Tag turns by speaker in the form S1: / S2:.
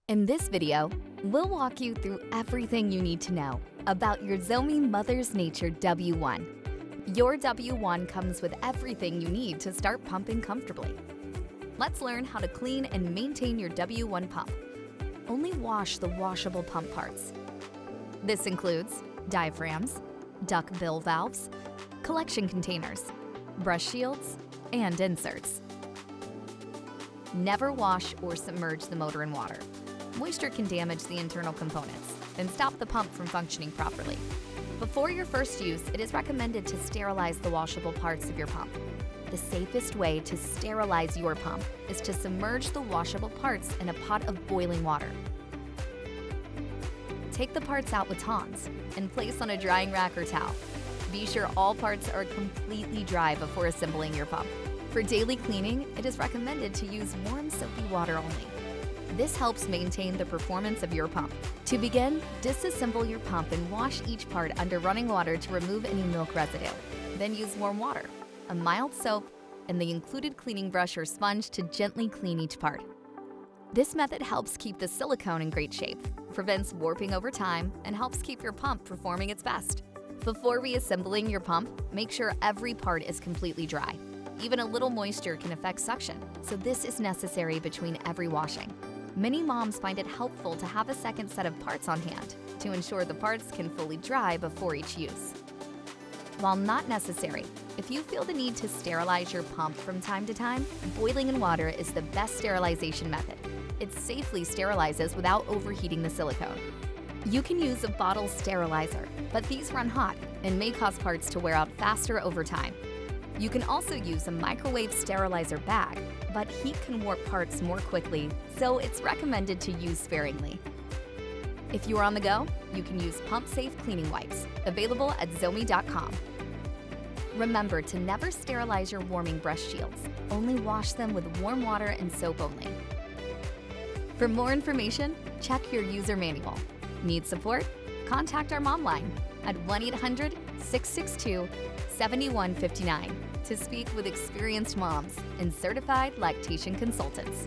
S1: In this video, we'll walk you through everything you need to know about your Zomi Mother's Nature W1. Your W1 comes with everything you need to start pumping comfortably. Let's learn how to clean and maintain your W1 pump. Only wash the washable pump parts. This includes diaphragms, duck bill valves, collection containers, brush shields, and inserts. Never wash or submerge the motor in water. Moisture can damage the internal components and stop the pump from functioning properly. Before your first use, it is recommended to sterilize the washable parts of your pump. The safest way to sterilize your pump is to submerge the washable parts in a pot of boiling water. Take the parts out with tongs and place on a drying rack or towel. Be sure all parts are completely dry before assembling your pump. For daily cleaning, it is recommended to use warm, soapy water only. This helps maintain the performance of your pump. To begin, disassemble your pump and wash each part under running water to remove any milk residue. Then use warm water, a mild soap, and the included cleaning brush or sponge to gently clean each part. This method helps keep the silicone in great shape, prevents warping over time, and helps keep your pump performing its best. Before reassembling your pump, make sure every part is completely dry. Even a little moisture can affect suction, so this is necessary between every washing. Many moms find it helpful to have a second set of parts on hand to ensure the parts can fully dry before each use. While not necessary, if you feel the need to sterilize your pump from time to time, boiling in water is the best sterilization method. It safely sterilizes without overheating the silicone. You can use a bottle sterilizer, but these run hot and may cause parts to wear out faster over time. You can also use a microwave sterilizer bag, but heat can warp parts more quickly, so it's recommended to use sparingly. If you are on the go, you can use pump-safe cleaning wipes, available at zomi.com. Remember to never sterilize your warming brush shields. Only wash them with warm water and soap only. For more information, check your user manual. Need support? Contact our mom line at 1-800-662-7159 to speak with experienced moms and certified lactation consultants.